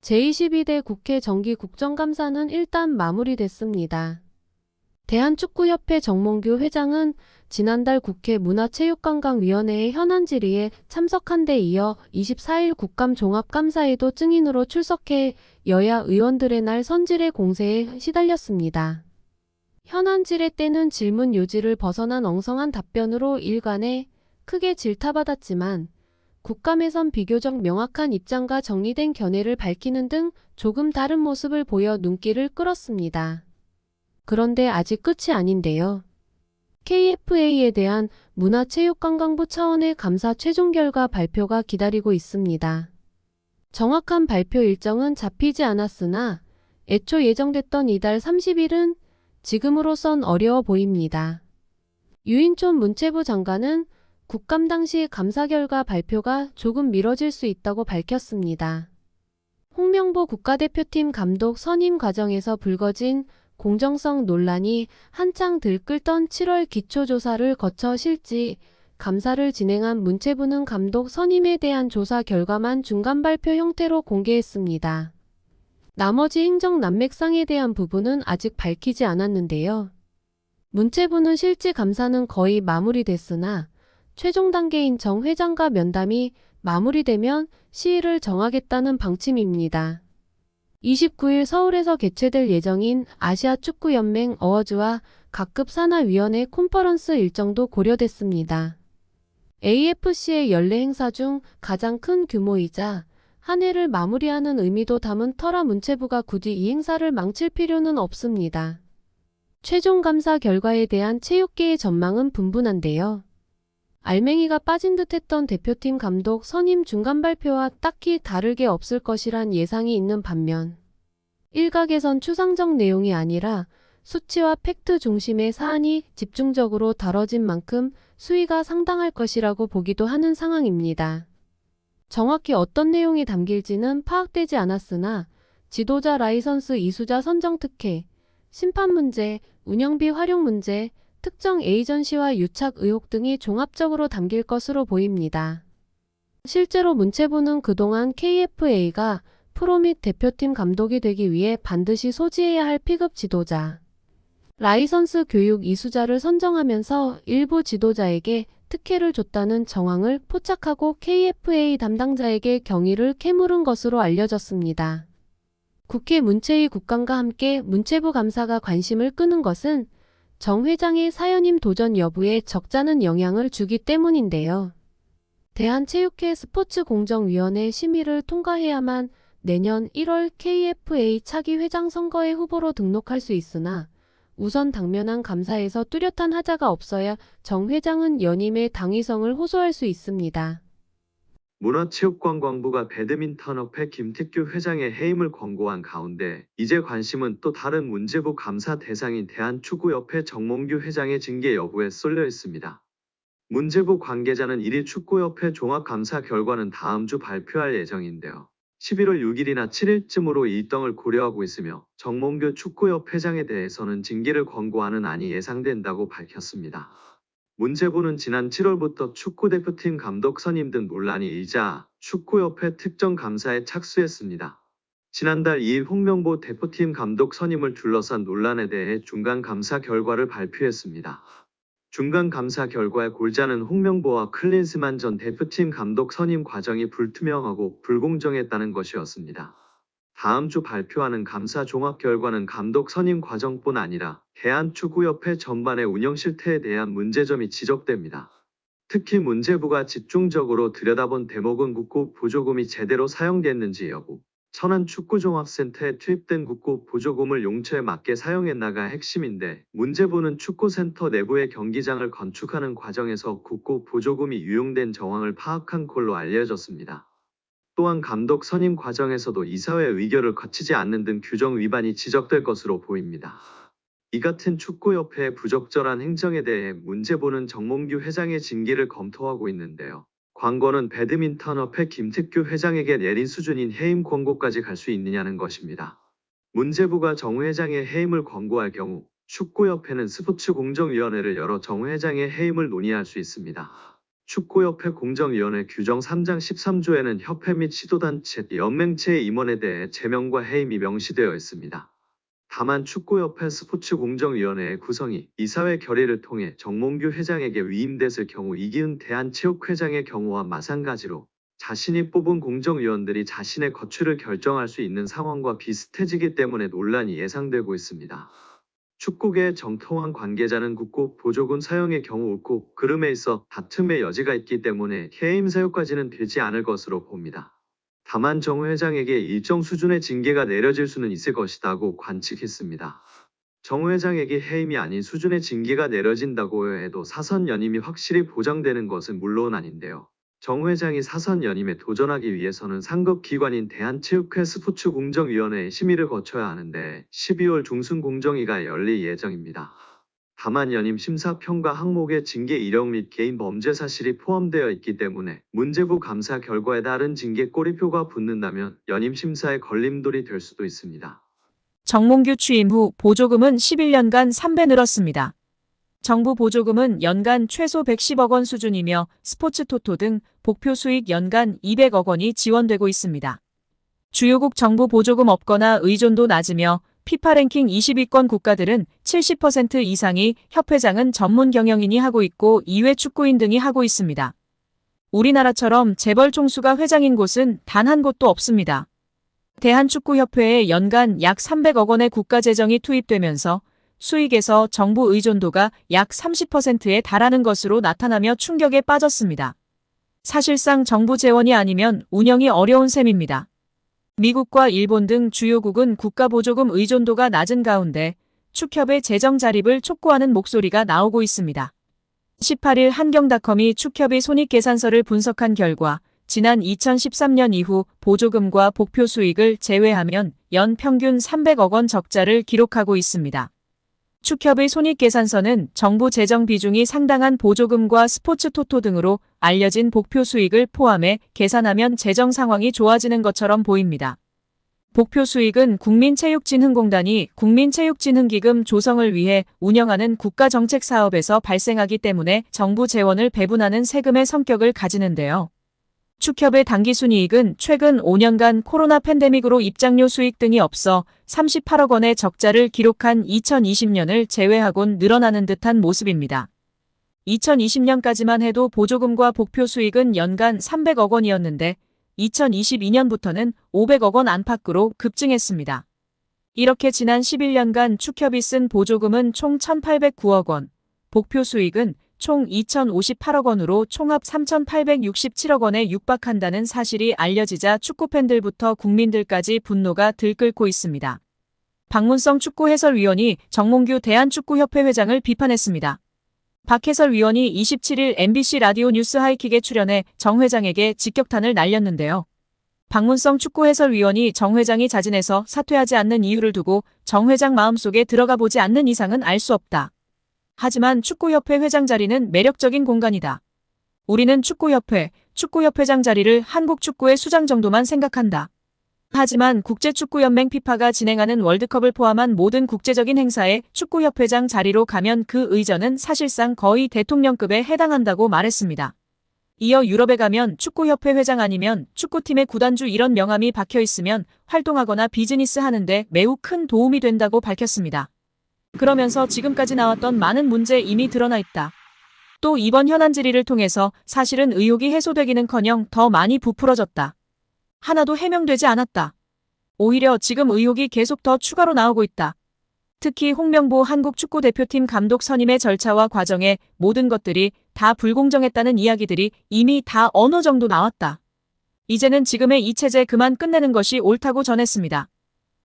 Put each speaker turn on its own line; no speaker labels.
제22대 국회 정기 국정감사는 일단 마무리됐습니다. 대한축구협회 정몽규 회장은 지난달 국회 문화체육관광위원회의 현안 질의에 참석한 데 이어 24일 국감 종합감사에도 증인으로 출석해 여야 의원들의 날 선질의 공세에 시달렸습니다. 현안 질의 때는 질문 요지를 벗어난 엉성한 답변으로 일관에 크게 질타받았지만 국감에선 비교적 명확한 입장과 정리된 견해를 밝히는 등 조금 다른 모습을 보여 눈길을 끌었습니다. 그런데 아직 끝이 아닌데요. KFA에 대한 문화체육관광부 차원의 감사 최종 결과 발표가 기다리고 있습니다. 정확한 발표 일정은 잡히지 않았으나 애초 예정됐던 이달 30일은 지금으로선 어려워 보입니다. 유인촌 문체부 장관은 국감 당시 감사 결과 발표가 조금 미뤄질 수 있다고 밝혔습니다. 홍명보 국가대표팀 감독 선임 과정에서 불거진 공정성 논란이 한창 들끓던 7월 기초조사를 거쳐 실지 감사를 진행한 문체부는 감독 선임에 대한 조사 결과만 중간 발표 형태로 공개했습니다. 나머지 행정 난맥상에 대한 부분은 아직 밝히지 않았는데요. 문체부는 실지 감사는 거의 마무리됐으나 최종 단계인 정 회장과 면담이 마무리되면 시일을 정하겠다는 방침입니다. 29일 서울에서 개최될 예정인 아시아축구연맹 어워즈와 각급 산하위원회 컨퍼런스 일정도 고려됐습니다. AFC의 연례 행사 중 가장 큰 규모이자 한 해를 마무리하는 의미도 담은 터라 문체부가 굳이 이 행사를 망칠 필요는 없습니다. 최종 감사 결과에 대한 체육계의 전망은 분분한데요. 알맹이가 빠진 듯했던 대표팀 감독 선임 중간 발표와 딱히 다를 게 없을 것이란 예상이 있는 반면 일각에선 추상적 내용이 아니라 수치와 팩트 중심의 사안이 집중적으로 다뤄진 만큼 수위가 상당할 것이라고 보기도 하는 상황입니다. 정확히 어떤 내용이 담길지는 파악되지 않았으나 지도자 라이선스 이수자 선정 특혜, 심판 문제, 운영비 활용 문제, 특정 에이전시와 유착 의혹 등이 종합적으로 담길 것으로 보입니다. 실제로 문체부는 그동안 KFA가 프로 및 대표팀 감독이 되기 위해 반드시 소지해야 할 P급 지도자, 라이선스 교육 이수자를 선정하면서 일부 지도자에게 특혜를 줬다는 정황을 포착하고 KFA 담당자에게 경위를 캐물은 것으로 알려졌습니다. 국회 문체위 국감과 함께 문체부 감사가 관심을 끄는 것은 정 회장의 사연임 도전 여부에 적잖은 영향을 주기 때문인데요. 대한체육회 스포츠공정위원회 심의를 통과해야만 내년 1월 KFA 차기 회장 선거의 후보로 등록할 수 있으나 우선 당면한 감사에서 뚜렷한 하자가 없어야 정 회장은 연임의 당위성을 호소할 수 있습니다.
문화체육관광부가 배드민턴협회 김택규 회장의 해임을 권고한 가운데 이제 관심은 또 다른 문체부 감사 대상인 대한축구협회 정몽규 회장의 징계 여부에 쏠려 있습니다. 문체부 관계자는 1위 축구협회 종합감사 결과는 다음 주 발표할 예정인데요. 11월 6일이나 7일쯤으로 일정을 고려하고 있으며 정몽규 축구협회장에 대해서는 징계를 권고하는 안이 예상된다고 밝혔습니다. 문체부는 지난 7월부터 축구대표팀 감독 선임 등 논란이 일자 축구협회 특정 감사에 착수했습니다. 지난달 2일 홍명보 대표팀 감독 선임을 둘러싼 논란에 대해 중간감사 결과를 발표했습니다. 중간감사 결과의 골자는 홍명보와 클린스만 전 대표팀 감독 선임 과정이 불투명하고 불공정했다는 것이었습니다. 다음 주 발표하는 감사 종합 결과는 감독 선임 과정뿐 아니라 대한축구협회 전반의 운영 실태에 대한 문제점이 지적됩니다. 특히 문체부가 집중적으로 들여다본 대목은 국고 보조금이 제대로 사용됐는지 여부, 천안축구종합센터에 투입된 국고 보조금을 용처에 맞게 사용했나가 핵심인데 문체부는 축구센터 내부의 경기장을 건축하는 과정에서 국고 보조금이 유용된 정황을 파악한 걸로 알려졌습니다. 또한 감독 선임 과정에서도 이사회 의결을 거치지 않는 등 규정 위반이 지적될 것으로 보입니다. 이 같은 축구협회의 부적절한 행정에 대해 문체부는 정몽규 회장의 징계를 검토하고 있는데요. 관건은 배드민턴협회 김택규 회장에게 내린 수준인 해임 권고까지 갈 수 있느냐는 것입니다. 문체부가 정 회장의 해임을 권고할 경우 축구협회는 스포츠공정위원회를 열어 정 회장의 해임을 논의할 수 있습니다. 축구협회 공정위원회 규정 3장 13조에는 협회 및 시도단체, 연맹체의 임원에 대해 제명과 해임이 명시되어 있습니다. 다만 축구협회 스포츠공정위원회의 구성이 이사회 결의를 통해 정몽규 회장에게 위임됐을 경우 이기은 대한체육회장의 경우와 마찬가지로 자신이 뽑은 공정위원들이 자신의 거취를 결정할 수 있는 상황과 비슷해지기 때문에 논란이 예상되고 있습니다. 축구계 정통한 관계자는 국고 보조금 사용의 경우 웃고 그름에 있어 다툼의 여지가 있기 때문에 해임 사유까지는 되지 않을 것으로 봅니다. 다만 정 회장에게 일정 수준의 징계가 내려질 수는 있을 것이라고 관측했습니다. 정 회장에게 해임이 아닌 수준의 징계가 내려진다고 해도 사선 연임이 확실히 보장되는 것은 물론 아닌데요. 정 회장이 사선 연임에 도전하기 위해서는 상급기관인 대한체육회 스포츠공정위원회의 심의를 거쳐야 하는데 12월 중순 공정위가 열릴 예정입니다. 다만 연임 심사 평가 항목에 징계 이력 및 개인 범죄 사실이 포함되어 있기 때문에 문제부 감사 결과에 따른 징계 꼬리표가 붙는다면 연임 심사에 걸림돌이 될 수도 있습니다.
정몽규 취임 후 보조금은 11년간 3배 늘었습니다. 정부 보조금은 연간 최소 110억 원 수준이며 스포츠 토토 등 복표 수익 연간 200억 원이 지원되고 있습니다. 주요국 정부 보조금 없거나 의존도 낮으며 피파 랭킹 20위권 국가들은 70% 이상이 협회장은 전문 경영인이 하고 있고 이외 축구인 등이 하고 있습니다. 우리나라처럼 재벌 총수가 회장인 곳은 단 한 곳도 없습니다. 대한축구협회에 연간 약 300억 원의 국가 재정이 투입되면서 수익에서 정부 의존도가 약 30%에 달하는 것으로 나타나며 충격에 빠졌습니다. 사실상 정부 재원이 아니면 운영이 어려운 셈입니다. 미국과 일본 등 주요국은 국가 보조금 의존도가 낮은 가운데 축협의 재정 자립을 촉구하는 목소리가 나오고 있습니다. 18일 한경닷컴이 축협의 손익계산서를 분석한 결과 지난 2013년 이후 보조금과 복표 수익을 제외하면 연 평균 300억 원 적자를 기록하고 있습니다. 축협의 손익계산서는 정부 재정 비중이 상당한 보조금과 스포츠 토토 등으로 알려진 복표 수익을 포함해 계산하면 재정 상황이 좋아지는 것처럼 보입니다. 복표 수익은 국민체육진흥공단이 국민체육진흥기금 조성을 위해 운영하는 국가정책사업에서 발생하기 때문에 정부 재원을 배분하는 세금의 성격을 가지는데요. 축협의 당기순이익은 최근 5년간 코로나 팬데믹으로 입장료 수익 등이 없어 38억 원의 적자를 기록한 2020년을 제외하곤 늘어나는 듯한 모습입니다. 2020년까지만 해도 보조금과 복표 수익은 연간 300억 원이었는데 2022년부터는 500억 원 안팎으로 급증했습니다. 이렇게 지난 11년간 축협이 쓴 보조금은 총 1,809억 원, 복표 수익은 총 2,058억 원으로 총합 3,867억 원에 육박한다는 사실이 알려지자 축구팬들부터 국민들까지 분노가 들끓고 있습니다. 박문성 축구해설위원이 정몽규 대한축구협회 회장을 비판했습니다. 박 해설위원이 27일 MBC 라디오 뉴스 하이킥에 출연해 정 회장에게 직격탄을 날렸는데요. 박문성 축구해설위원이 정 회장이 자진해서 사퇴하지 않는 이유를 두고 정 회장 마음속에 들어가 보지 않는 이상은 알 수 없다. 하지만 축구협회 회장 자리는 매력적인 공간이다. 우리는 축구협회장 자리를 한국 축구의 수장 정도만 생각한다. 하지만 국제축구연맹 피파가 진행하는 월드컵을 포함한 모든 국제적인 행사에 축구협회장 자리로 가면 그 의전은 사실상 거의 대통령급에 해당한다고 말했습니다. 이어 유럽에 가면 축구협회 회장 아니면 축구팀의 구단주 이런 명함이 박혀 있으면 활동하거나 비즈니스 하는데 매우 큰 도움이 된다고 밝혔습니다. 그러면서 지금까지 나왔던 많은 문제 이미 드러나 있다. 또 이번 현안 질의를 통해서 사실은 의혹이 해소되기는커녕 더 많이 부풀어졌다. 하나도 해명되지 않았다. 오히려 지금 의혹이 계속 더 추가로 나오고 있다. 특히 홍명보 한국축구대표팀 감독 선임의 절차와 과정에 모든 것들이 다 불공정했다는 이야기들이 이미 다 어느 정도 나왔다. 이제는 지금의 이 체제 그만 끝내는 것이 옳다고 전했습니다.